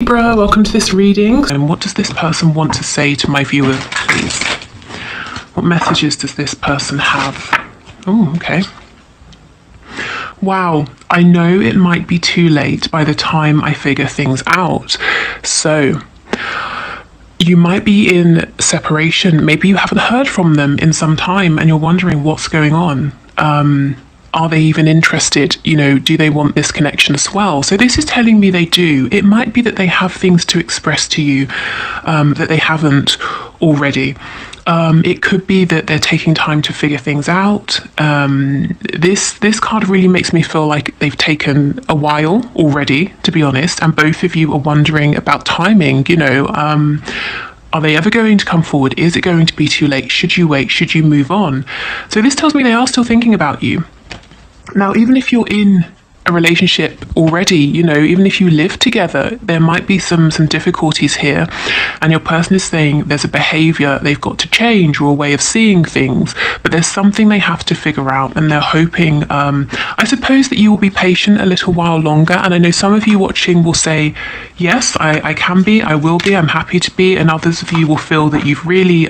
Libra, welcome to this reading. And what does this person want to say to my viewer, please? What messages does this person have? Oh, okay. Wow, I know it might be too late by the time I figure things out. So, you might be in separation. Maybe you haven't heard from them in some time and you're wondering what's going on. Are they even interested? Do they want this connection as well? So this is telling me they do. It might be that they have things to express to you that they haven't already. It could be that they're taking time to figure things out. This card really makes me feel like they've taken a while already, to be honest, and both of you are wondering about timing. Are they ever going to come forward? Is it going to be too late? Should you wait? Should you move on? So this tells me they are still thinking about you. Now, even if you're in a relationship already, even if you live together, there might be some difficulties here, and your person is saying there's a behavior they've got to change or a way of seeing things, but there's something they have to figure out, and they're hoping, I suppose, that you will be patient a little while longer. And I know some of you watching will say, yes, I can be, I will be, I'm happy to be, and others of you will feel that you've really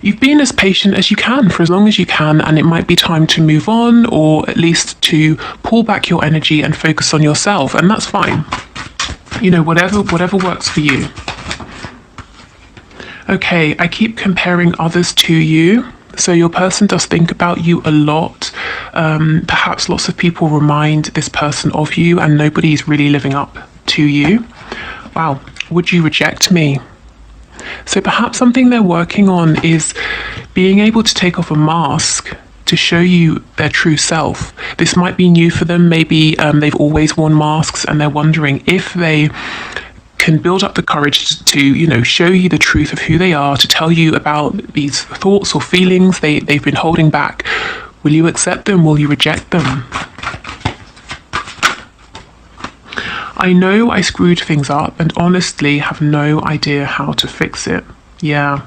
you've been as patient as you can for as long as you can, and it might be time to move on, or at least to pull back your energy and focus on yourself, and that's fine. Whatever works for you. Okay, I keep comparing others to you. So your person does think about you a lot. Perhaps lots of people remind this person of you, and nobody's really living up to you. Wow, would you reject me? So perhaps something they're working on is being able to take off a mask to show you their true self. This might be new for them. Maybe they've always worn masks and they're wondering if they can build up the courage to show you the truth of who they are, to tell you about these thoughts or feelings they've been holding back. Will you accept them? Will you reject them? I know I screwed things up and honestly have no idea how to fix it. Yeah,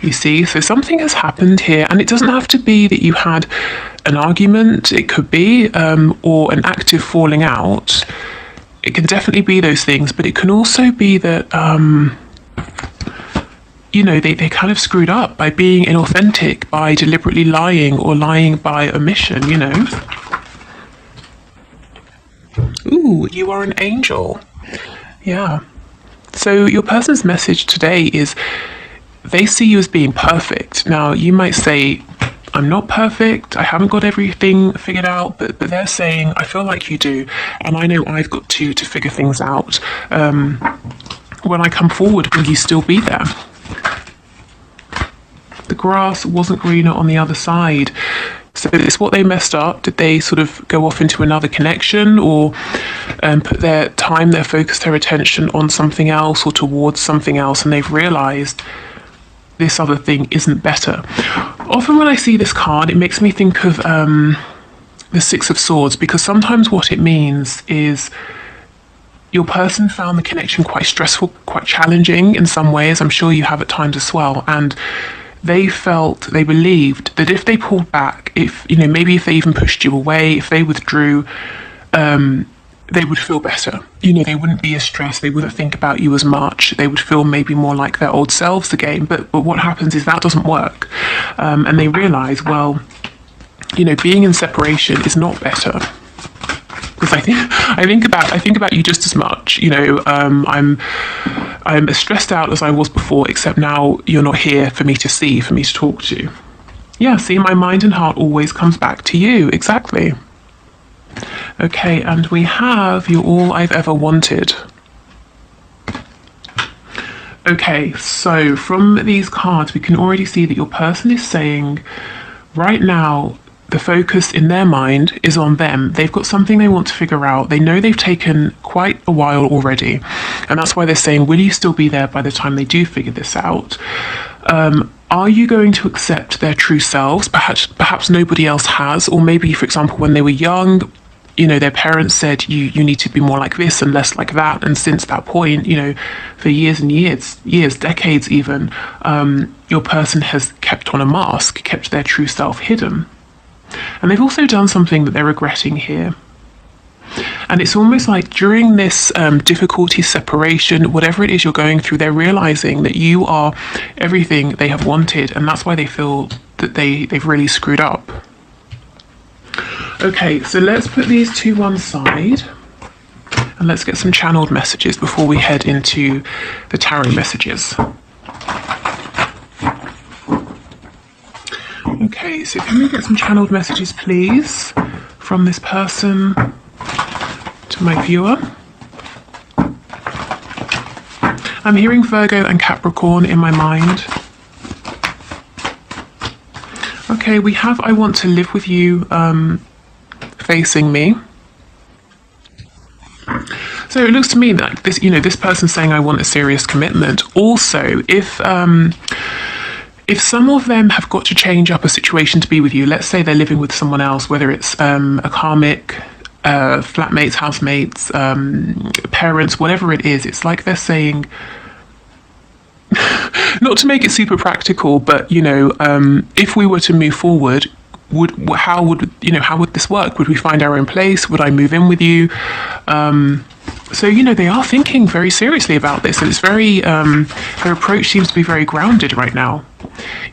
you see, so something has happened here, and it doesn't have to be that you had an argument. It could be, or an active falling out. It can definitely be those things, but it can also be that, they kind of screwed up by being inauthentic, by deliberately lying, or lying by omission, Ooh, you are an angel. Yeah. So your person's message today is they see you as being perfect. Now, you might say, I'm not perfect, I haven't got everything figured out, but they're saying, I feel like you do, and I know I've got to figure things out. When I come forward, will you still be there? The grass wasn't greener on the other side. So it's what they messed up. Did they sort of go off into another connection, or put their time, their focus, their attention on something else or towards something else, and they've realized this other thing isn't better? Often when I see this card, it makes me think of the Six of Swords, because sometimes what it means is your person found the connection quite stressful, quite challenging in some ways. I'm sure you have at times as well. And they believed that if they pulled back, maybe if they even pushed you away, if they withdrew, they would feel better. They wouldn't be as stressed, they wouldn't think about you as much, they would feel maybe more like their old selves again. But what happens is that doesn't work. And they realize, well, being in separation is not better. Because I think about you just as much. I'm as stressed out as I was before, except now you're not here for me to see, for me to talk to. Yeah, see, my mind and heart always comes back to you. Exactly. Okay, and we have You're All I've Ever Wanted. Okay, so from these cards, we can already see that your person is saying, right now, the focus in their mind is on them. They've got something they want to figure out. They know they've taken quite a while already. And that's why they're saying, will you still be there by the time they do figure this out? Are you going to accept their true selves? Perhaps nobody else has. Or maybe, for example, when they were young, their parents said, you need to be more like this and less like that. And since that point, for years and years, decades even, your person has kept on a mask, kept their true self hidden. And they've also done something that they're regretting here. And it's almost like during this difficulty, separation, whatever it is you're going through, they're realizing that you are everything they have wanted, and that's why they feel that they've really screwed up. Okay, so let's put these to one side and let's get some channeled messages before we head into the tarot messages. Okay, so can we get some channeled messages, please, from this person to my viewer? I'm hearing Virgo and Capricorn in my mind. Okay, we have I want to live with you facing me. So it looks to me that this, this person's saying I want a serious commitment. Also, if some of them have got to change up a situation to be with you, let's say they're living with someone else, whether it's a karmic, flatmates, housemates, parents, whatever it is, it's like they're saying, not to make it super practical, but if we were to move forward, how would this work? Would we find our own place? Would I move in with you? So they are thinking very seriously about this, and it's very their approach seems to be very grounded right now.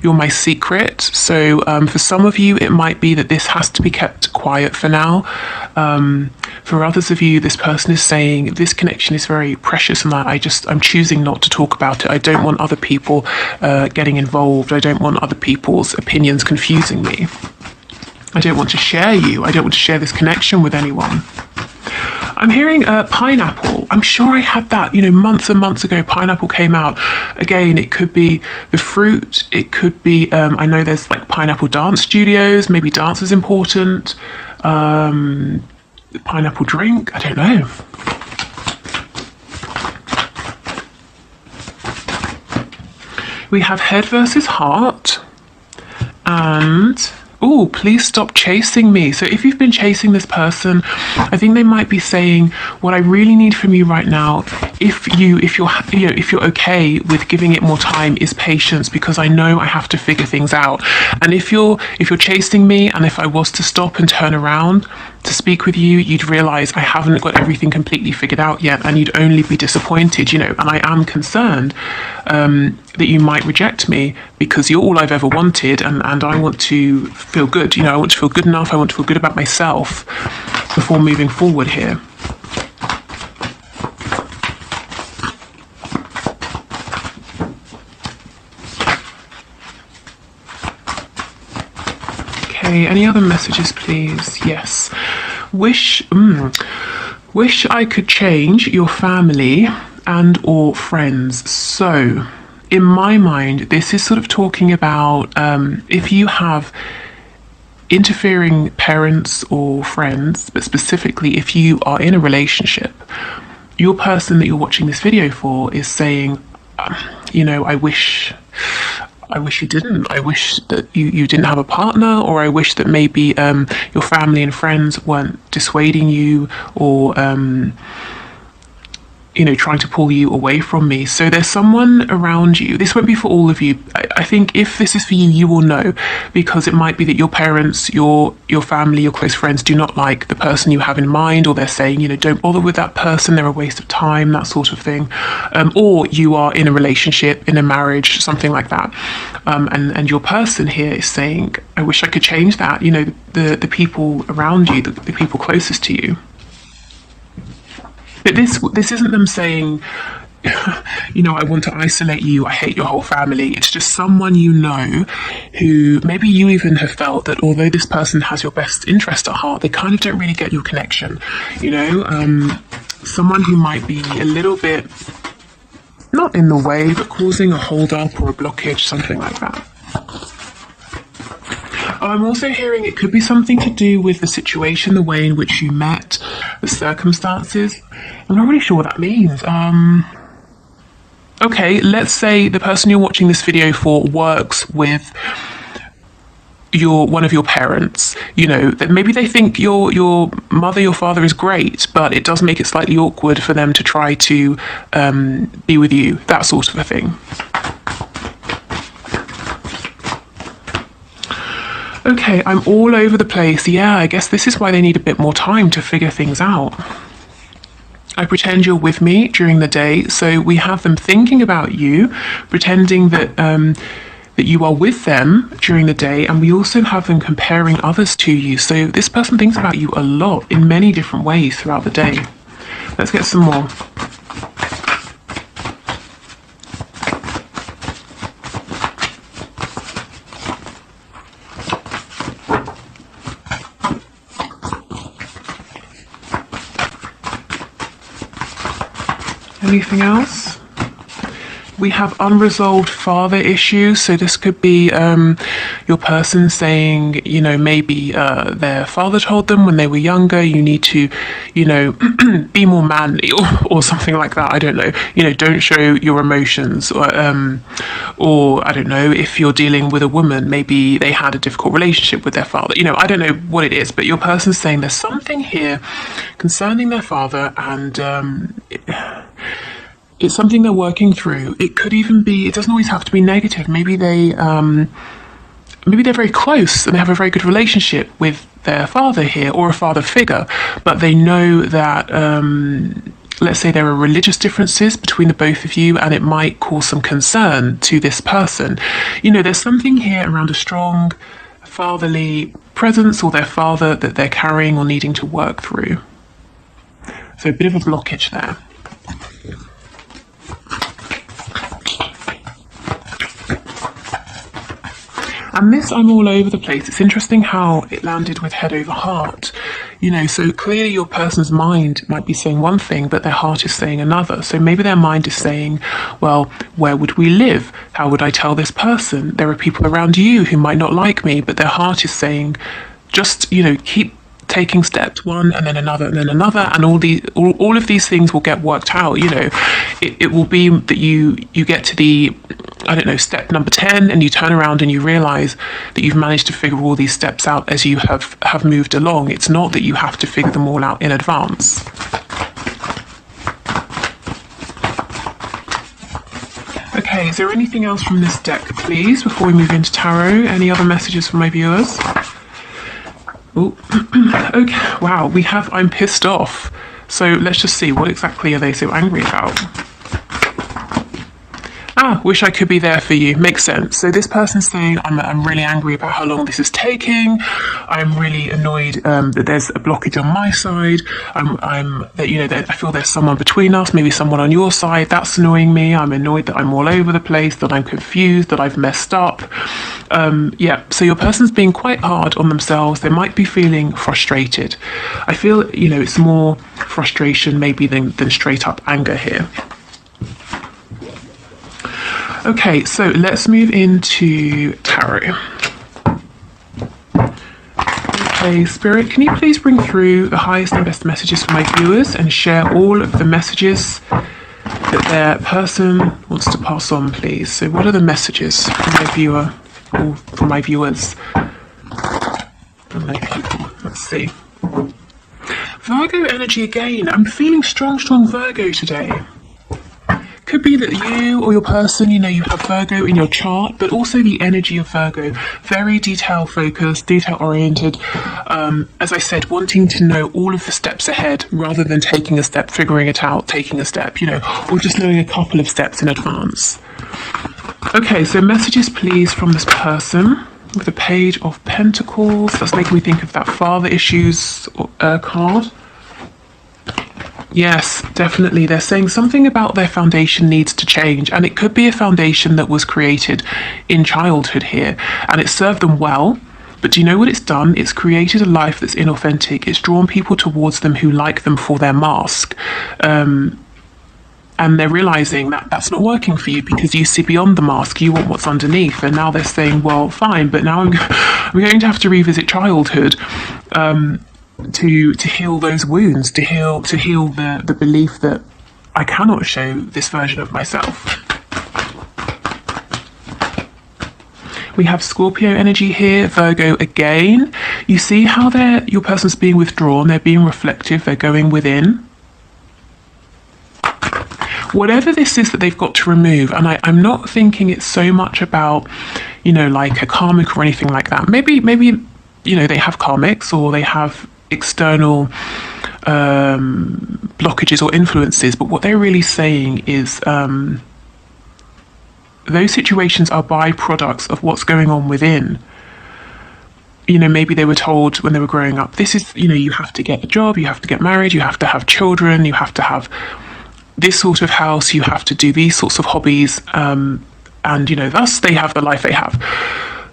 You're my secret. So for some of you, it might be that this has to be kept quiet for now. For others of you, this person is saying this connection is very precious, and I'm choosing not to talk about it. I don't want other people getting involved. I don't want other people's opinions confusing me. I don't want to share you. I don't want to share this connection with anyone. I'm hearing pineapple. I'm sure I had that, months and months ago. Pineapple came out. Again, it could be the fruit. It could be, I know there's like pineapple dance studios. Maybe dance is important. Pineapple drink. I don't know. We have head versus heart. And oh, please stop chasing me. So if you've been chasing this person, I think they might be saying, what I really need from you right now, if you're okay with giving it more time, is patience, because I know I have to figure things out. And if you're chasing me, and if I was to stop and turn around to speak with you, you'd realize I haven't got everything completely figured out yet, and you'd only be disappointed, and I am concerned that you might reject me because you're all I've ever wanted, and I want to feel good. I want to feel good enough. I want to feel good about myself before moving forward here. Okay, any other messages, please? Yes. Wish I could change your family and or friends. So in my mind, this is sort of talking about if you have interfering parents or friends, but specifically if you are in a relationship, your person that you're watching this video for is saying, I wish you didn't. I wish that you didn't have a partner, or I wish that maybe your family and friends weren't dissuading you, or trying to pull you away from me. So there's someone around you. This won't be for all of you. I think if this is for you, you will know, because it might be that your parents, your family, your close friends do not like the person you have in mind, or they're saying, don't bother with that person, they're a waste of time, that sort of thing. Or you are in a relationship, in a marriage, something like that. And your person here is saying, I wish I could change that. The people around you, the people closest to you. But this isn't them saying, I want to isolate you, I hate your whole family. It's just someone who maybe you even have felt that although this person has your best interest at heart, they kind of don't really get your connection. Someone who might be a little bit, not in the way, but causing a hold up or a blockage, something like that. I'm also hearing it could be something to do with the situation, the way in which you met, the circumstances. I'm not really sure what that means. Okay, let's say the person you're watching this video for works with one of your parents. That maybe they think your mother, your father is great, but it does make it slightly awkward for them to try to be with you, that sort of a thing. Okay, I'm all over the place. Yeah, I guess this is why they need a bit more time to figure things out. I pretend you're with me during the day, so we have them thinking about you, pretending that that you are with them during the day, and we also have them comparing others to you. So this person thinks about you a lot in many different ways throughout the day. Let's get some more. Anything else? We have unresolved father issues. So this could be your person saying, you know, maybe their father told them when they were younger, you need to, you know, be more manly, or something like that. I don't know. You know, don't show your emotions, or I don't know, if you're dealing with a woman, maybe they had a difficult relationship with their father. You know, I don't know what it is, but your person's saying there's something here concerning their father, and it's something they're working through. It could even be, it doesn't always have to be negative. Maybe they're very close and they have a very good relationship with their father here, or a father figure, but they know that, let's say there are religious differences between the both of you, and it might cause some concern to this person. You know, there's something here around a strong fatherly presence, or their father that they're carrying or needing to work through. So a bit of a blockage there. And this, I'm all over the place. It's interesting how it landed with head over heart. You know, so clearly your person's mind might be saying one thing, but their heart is saying another. So maybe their mind is saying, well, where would we live? How would I tell this person? There are people around you who might not like me, but their heart is saying, just, you know, keep taking steps, one and then another and then another, and all of these things will get worked out. You know, it will be that you get to the, I don't know, step number 10, and you turn around and you realize that you've managed to figure all these steps out as you have moved along. It's not that you have to figure them all out in advance. Okay, is there anything else from this deck, please, before we move into tarot? Any other messages for my viewers? Oh, okay, wow, we have I'm pissed off. So let's just see, what exactly are they so angry about? Wish I could be there for you. Makes sense. So this person's saying, I'm really angry about how long this is taking. I'm really annoyed that there's a blockage on my side. That I feel there's someone between us, maybe someone on your side. That's annoying me. I'm annoyed that I'm all over the place, that I'm confused, that I've messed up. Yeah, so your person's being quite hard on themselves. They might be feeling frustrated. I feel, you know, it's more frustration maybe than straight up anger here. Okay, so let's move into tarot. Okay, Spirit, can you please bring through the highest and best messages for my viewers and share all of the messages that their person wants to pass on, please? So what are the messages from my viewer, or from my viewers? From my people. Let's see. Virgo energy again. I'm feeling strong Virgo today. Could be that you or your person, you know, you have Virgo in your chart, but also the energy of Virgo, very detail focused, detail oriented. As I said, wanting to know all of the steps ahead rather than taking a step, figuring it out, taking a step, you know, or just knowing a couple of steps in advance. Okay, so messages please from this person with the Page of Pentacles. That's making me think of that father issues card. Yes, definitely. They're saying something about their foundation needs to change, and it could be a foundation that was created in childhood here, and it served them well. But do you know what it's done? It's created a life that's inauthentic. It's drawn people towards them who like them for their mask. And they're realizing that that's not working for you because you see beyond the mask. You want what's underneath. And now they're saying, well, fine, but now I'm going to have to revisit childhood. To heal those wounds, to heal the belief that I cannot show this version of myself. We have Scorpio energy here, Virgo again. You see how your person's being withdrawn, they're being reflective, they're going within. Whatever this is that they've got to remove, and I'm not thinking it's so much about, like a karmic or anything like that. Maybe, they have karmics or they have external blockages or influences, but what they're really saying is those situations are byproducts of what's going on within. Maybe they were told when they were growing up, this is, you have to get a job, you have to get married, you have to have children, you have to have this sort of house, you have to do these sorts of hobbies, and thus they have the life they have.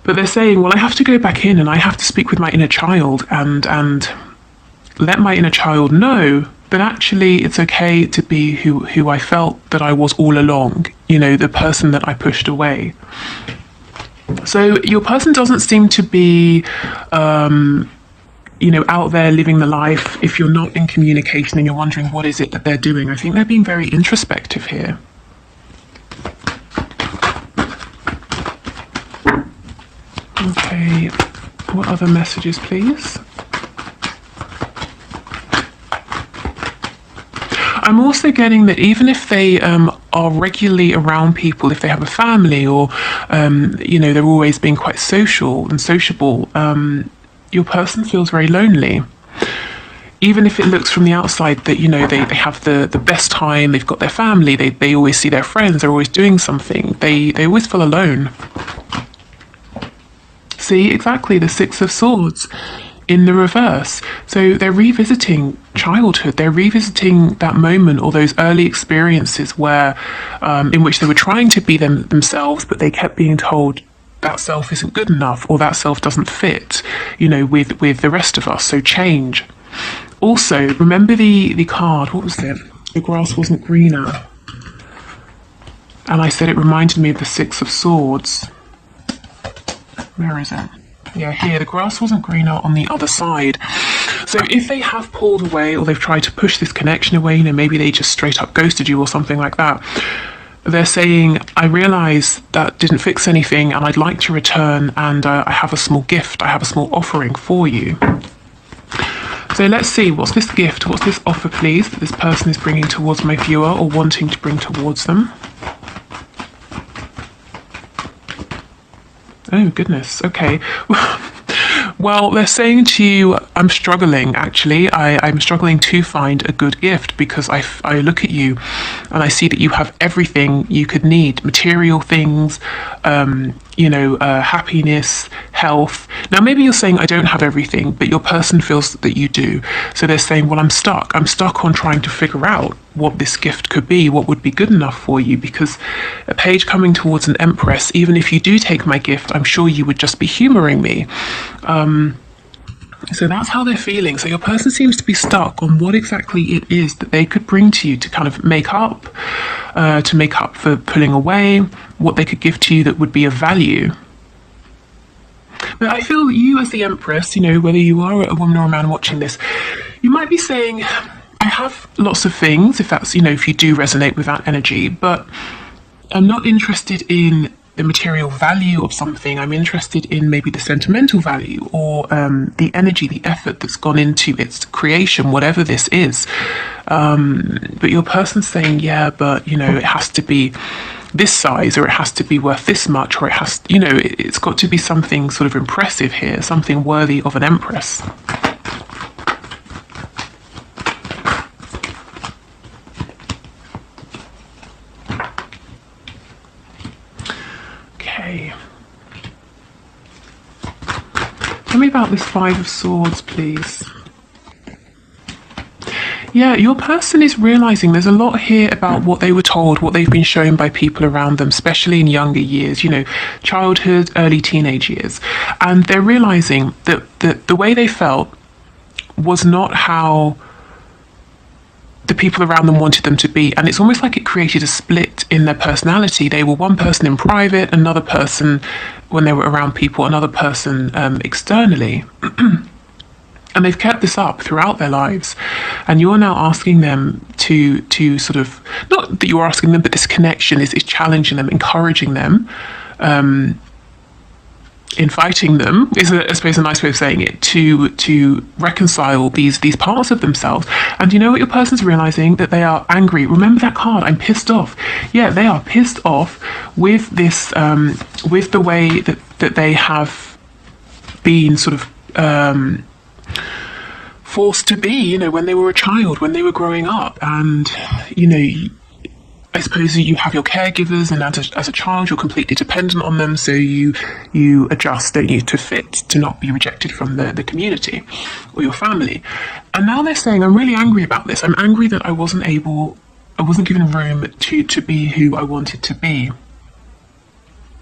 But they're saying, well, I have to go back in and I have to speak with my inner child and let my inner child know that actually it's okay to be who I felt that I was all along, the person that I pushed away. So your person doesn't seem to be, out there living the life. If you're not in communication and you're wondering what is it that they're doing, I think they're being very introspective here. Okay, what other messages, please? I'm also getting that even if they are regularly around people, if they have a family or, they're always being quite social and sociable, your person feels very lonely. Even if it looks from the outside that, they have the best time, they've got their family, they always see their friends, they're always doing something, they always feel alone. See, exactly, the Six of Swords in the reverse. So they're revisiting childhood, they're revisiting that moment or those early experiences where in which they were trying to be themselves, but they kept being told that self isn't good enough or that self doesn't fit, with the rest of us, so change. Also, remember the card, what was it? The grass wasn't greener. And I said it reminded me of the Six of Swords. Where is it? Yeah, here, the grass wasn't greener on the other side. So if they have pulled away or they've tried to push this connection away, maybe they just straight up ghosted you or something like that, they're saying, I realise that didn't fix anything and I'd like to return, and I have a small gift, I have a small offering for you. So let's see, what's this gift, what's this offer, please, that this person is bringing towards my viewer or wanting to bring towards them? Oh, goodness. Okay. Well, they're saying to you, I'm struggling, actually. I'm struggling to find a good gift because I look at you and I see that you have everything you could need. Material things, happiness, health. Now, maybe you're saying I don't have everything, but your person feels that you do. So they're saying, well, I'm stuck. I'm stuck on trying to figure out what this gift could be, what would be good enough for you, because a page coming towards an empress, even if you do take my gift, I'm sure you would just be humoring me. So that's how they're feeling. So your person seems to be stuck on what exactly it is that they could bring to you to kind of make up for pulling away, what they could give to you that would be of value. But I feel that you as the empress, whether you are a woman or a man watching this, you might be saying, I have lots of things, if that's, if you do resonate with that energy, but I'm not interested in the material value of something. I'm interested in maybe the sentimental value or the energy, the effort that's gone into its creation, whatever this is. But your person's saying, yeah, but, it has to be this size, or it has to be worth this much, or it has, it's got to be something sort of impressive here, something worthy of an empress. Tell me about this Five of Swords, please. Yeah, your person is realizing there's a lot here about what they were told, what they've been shown by people around them, especially in younger years, childhood, early teenage years. And they're realizing that the way they felt was not how the people around them wanted them to be. And it's almost like it created a split in their personality. They were one person in private, another person when they were around people, another person externally. And they've kept this up throughout their lives. And you're now asking them to sort of, not that you're asking them, but this connection is challenging them, encouraging them in fighting them is, I suppose, a nice way of saying it, to reconcile these parts of themselves. And you know what your person's realizing? That they are angry. Remember that card, I'm pissed off. Yeah, they are pissed off with this, with the way that they have been sort of forced to be, you know, when they were a child, when they were growing up. And, you know, I suppose you have your caregivers, and as a child, you're completely dependent on them. So you adjust, don't you, to fit, to not be rejected from the community or your family. And now they're saying, I'm really angry about this. I'm angry that I wasn't given room to be who I wanted to be.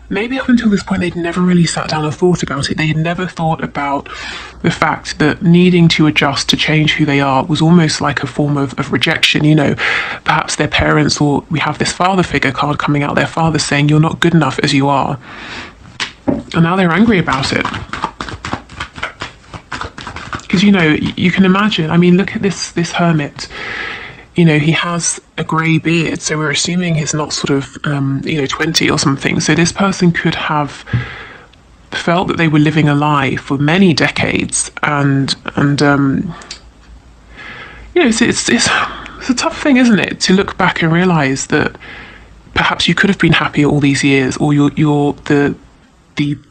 Maybe up until this point, they'd never really sat down and thought about it. They had never thought about the fact that needing to adjust to change who they are was almost like a form of rejection. You know, perhaps their parents, or we have this father figure card coming out, their father saying, you're not good enough as you are. And now they're angry about it. Because, you know, you can imagine, I mean, look at this hermit. You know, he has a grey beard, so we're assuming he's not sort of, 20 or something. So this person could have felt that they were living a lie for many decades, and it's a tough thing, isn't it, to look back and realise that perhaps you could have been happier all these years, or the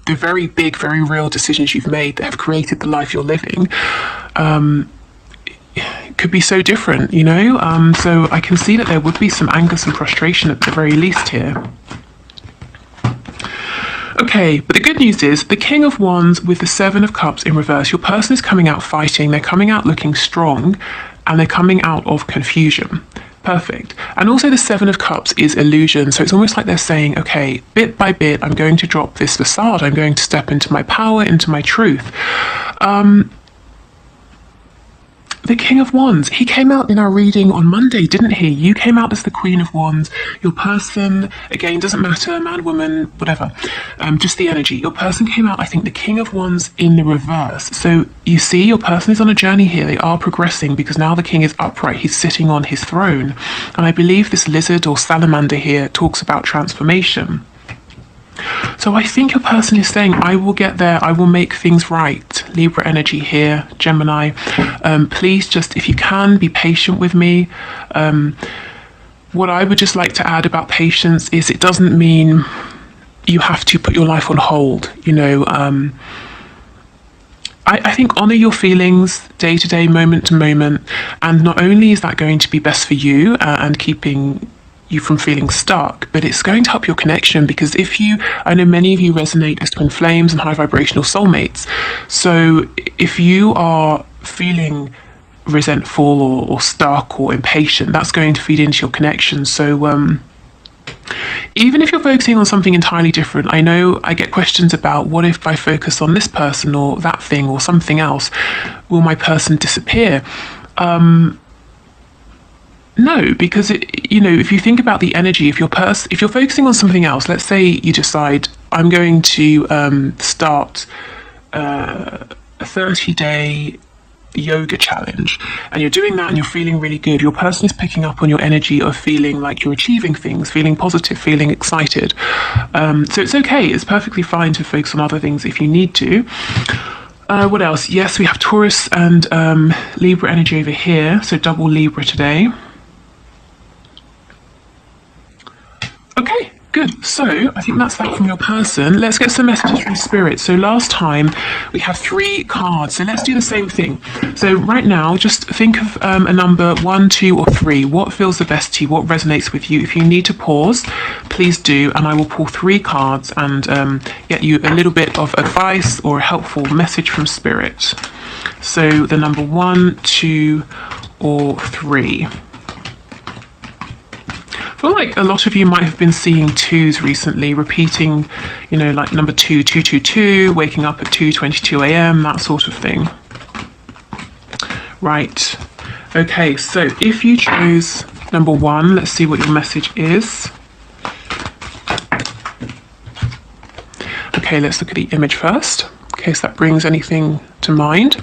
very big, very real decisions you've made that have created the life you're living. Could be so different, you know. So I can see that there would be some anger, some frustration at the very least here. Okay, but the good news is the King of Wands with the Seven of Cups in reverse. Your person is coming out fighting, they're coming out looking strong, and they're coming out of confusion. Perfect. And also the Seven of Cups is illusion. So it's almost like they're saying, okay, bit by bit, I'm going to drop this facade. I'm going to step into my power, into my truth. The King of Wands, he came out in our reading on Monday, didn't he? You came out as the Queen of Wands. Your person, again, doesn't matter, man, woman, whatever, just the energy. Your person came out, I think, the King of Wands in the reverse. So you see, your person is on a journey here. They are progressing because now the King is upright. He's sitting on his throne. And I believe this lizard or salamander here talks about transformation. So I think your person is saying, I will get there, I will make things right. Libra energy here, Gemini. Please just, if you can, be patient with me. What I would just like to add about patience is it doesn't mean you have to put your life on hold. You know, I think honour your feelings day to day, moment to moment. And not only is that going to be best for you and keeping you from feeling stuck, but it's going to help your connection, because I know many of you resonate as twin flames and high vibrational soulmates. So if you are feeling resentful or stuck or impatient, that's going to feed into your connection. So even if you're focusing on something entirely different, I know I get questions about, what if I focus on this person or that thing or something else? Will my person disappear? No, because if you think about the energy, if you're focusing on something else, let's say you decide, I'm going to start a 30-day yoga challenge, and you're doing that and you're feeling really good. Your person is picking up on your energy of feeling like you're achieving things, feeling positive, feeling excited. So it's okay. It's perfectly fine to focus on other things if you need to. What else? Yes, we have Taurus and Libra energy over here, so double Libra today. Okay, good. So I think that's that from your person. Let's get some messages from Spirit. So last time we have 3 cards, so let's do the same thing. So right now, just think of a number 1, 2, or 3. What feels the best to you? What resonates with you? If you need to pause, please do, and I will pull 3 cards and get you a little bit of advice or a helpful message from Spirit. So the number 1, 2, or 3. I feel like a lot of you might have been seeing 2s recently, repeating, like number 2, 222, waking up at 2:22 a.m., that sort of thing. Right. Okay, so if you chose number 1, let's see what your message is. Okay, let's look at the image first, in case that brings anything to mind.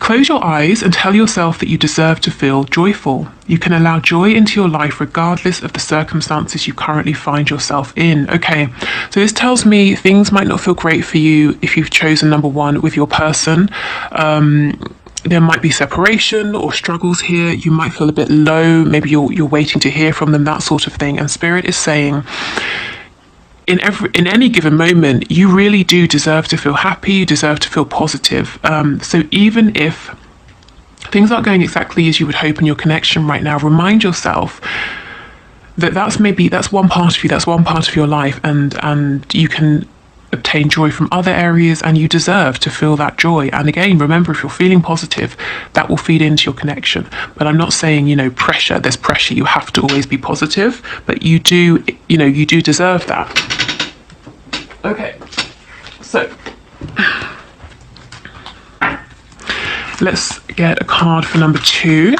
Close your eyes and tell yourself that you deserve to feel joyful. You can allow joy into your life regardless of the circumstances you currently find yourself in. Okay, so this tells me things might not feel great for you if you've chosen number one with your person. There might be separation or struggles here. You might feel a bit low. Maybe you're waiting to hear from them, that sort of thing. And Spirit is saying, in any given moment, you really do deserve to feel happy. You deserve to feel positive. So even if things aren't going exactly as you would hope in your connection right now, remind yourself that that's one part of you, that's one part of your life, and you can obtain joy from other areas, and you deserve to feel that joy. And again, remember, if you're feeling positive, that will feed into your connection. But I'm not saying, pressure, there's pressure, you have to always be positive, but you do deserve that. Okay, so let's get a card for number 2.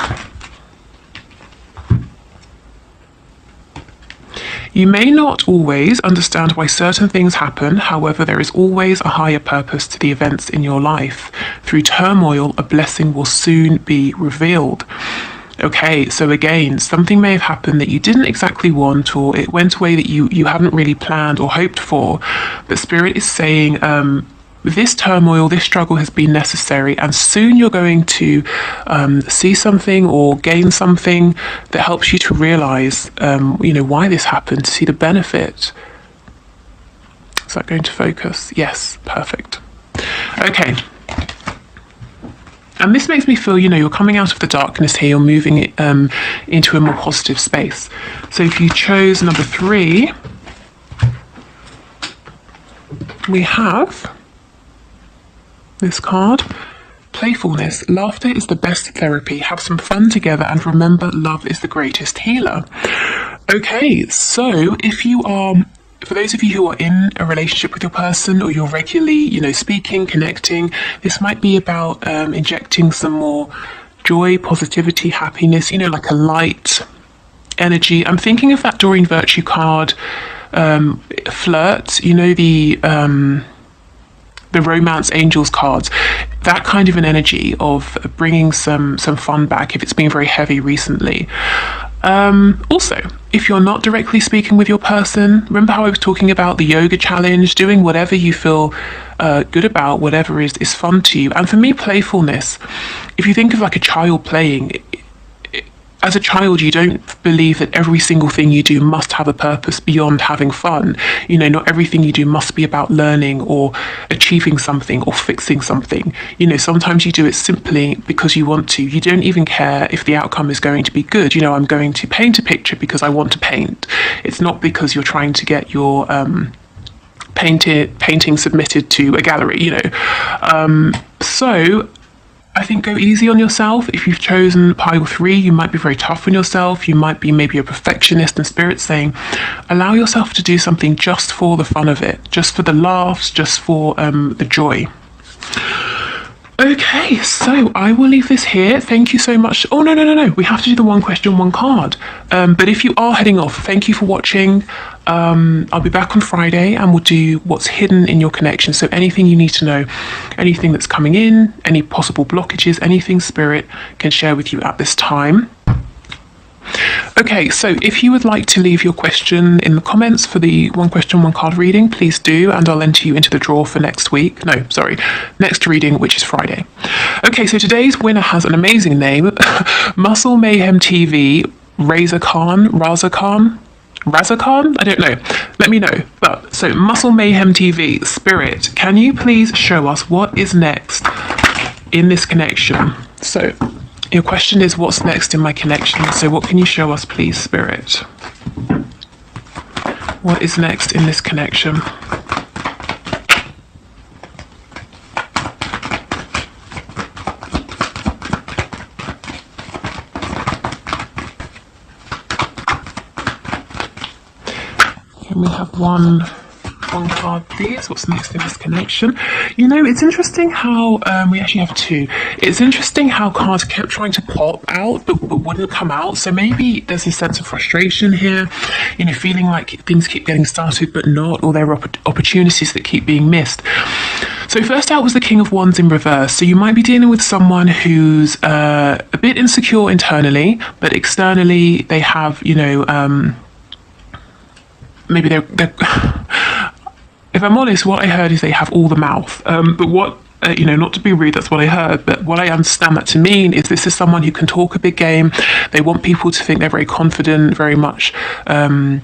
You may not always understand why certain things happen, however, there is always a higher purpose to the events in your life. Through turmoil, a blessing will soon be revealed. Okay, so again, something may have happened that you didn't exactly want, or it went away that you hadn't really planned or hoped for, but Spirit is saying, this turmoil, this struggle has been necessary, and soon you're going to see something or gain something that helps you to realize, why this happened, to see the benefit. Is that going to focus? Yes, perfect. Okay. And this makes me feel, you're coming out of the darkness here, you're moving into a more positive space. So if you chose number 3, we have this card, playfulness. Laughter is the best therapy. Have some fun together, and remember, love is the greatest healer. Okay, so if you are, for those of you who are in a relationship with your person, or you're regularly, speaking, connecting, this might be about injecting some more joy, positivity, happiness, like a light energy. I'm thinking of that Doreen Virtue card, flirt, the romance angels cards, that kind of an energy of bringing some fun back if it's been very heavy recently. Also, if you're not directly speaking with your person, remember how I was talking about the yoga challenge, doing whatever you feel good about, whatever is fun to you. And for me, playfulness, if you think of like a child playing, as a child, you don't believe that every single thing you do must have a purpose beyond having fun. Not everything you do must be about learning or achieving something or fixing something. Sometimes you do it simply because you want to. You don't even care if the outcome is going to be good. I'm going to paint a picture because I want to paint. It's not because you're trying to get your painting submitted to a gallery, So I think go easy on yourself. If you've chosen pile 3, you might be very tough on yourself. You might be maybe a perfectionist, and Spirit's saying, allow yourself to do something just for the fun of it, just for the laughs, just for the joy. Okay, so I will leave this here. Thank you so much. Oh, no. We have to do the one question, one card. But if you are heading off, thank you for watching. I'll be back on Friday, and we'll do what's hidden in your connection. So anything you need to know, anything that's coming in, any possible blockages, anything Spirit can share with you at this time. Okay, so if you would like to leave your question in the comments for the one question, one card reading, please do, and I'll enter you into the draw for next reading, which is Friday. Okay, so today's winner has an amazing name, Muscle Mayhem TV, Razor Khan, I don't know. Let me know. But so Muscle Mayhem TV, Spirit, can you please show us what is next in this connection? So your question is, what's next in my connection? So what can you show us, please, Spirit? What is next in this connection? Can we have one card, please? What's next in this connection? It's interesting how we actually have 2. It's interesting how cards kept trying to pop out but wouldn't come out. So maybe there's this sense of frustration here, feeling like things keep getting started but not, or there are opportunities that keep being missed. So So first out was the King of Wands in reverse. So you might be dealing with someone who's a bit insecure internally, but externally they have, maybe they're if I'm honest, what I heard is they have all the mouth. But what, not to be rude, that's what I heard. But what I understand that to mean is this is someone who can talk a big game. They want people to think they're very confident, very much, in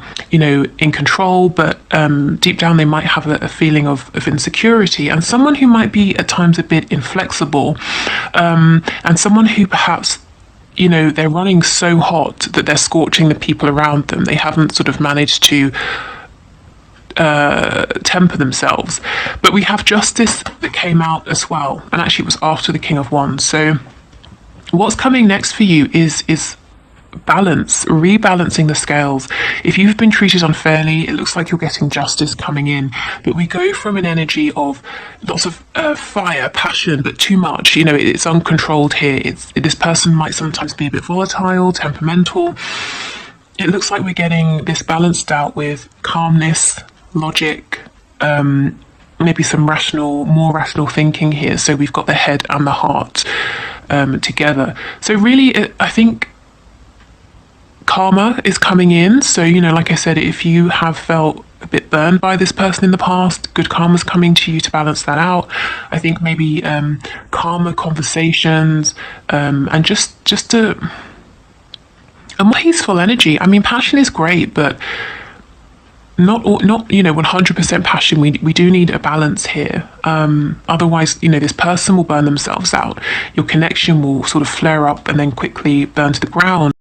control. But deep down, they might have a feeling of insecurity. And someone who might be at times a bit inflexible. And someone who perhaps, they're running so hot that they're scorching the people around them. They haven't sort of managed to temper themselves. But we have justice that came out as well, and actually it was after the King of Wands. So what's coming next for you is balance, rebalancing the scales. If you've been treated unfairly, it looks like you're getting justice coming in. But we go from an energy of lots of fire, passion, but too much. It's uncontrolled here. This person might sometimes be a bit volatile, temperamental. It looks like we're getting this balanced out with calmness, logic, maybe some more rational thinking here. So we've got the head and the heart together. So really, I think karma is coming in. So, like I said, if you have felt a bit burned by this person in the past, good karma's coming to you to balance that out. I think maybe calmer conversations and just a more peaceful energy. I mean, passion is great, but not 100% passion. We do need a balance here. Otherwise, this person will burn themselves out. Your connection will sort of flare up and then quickly burn to the ground.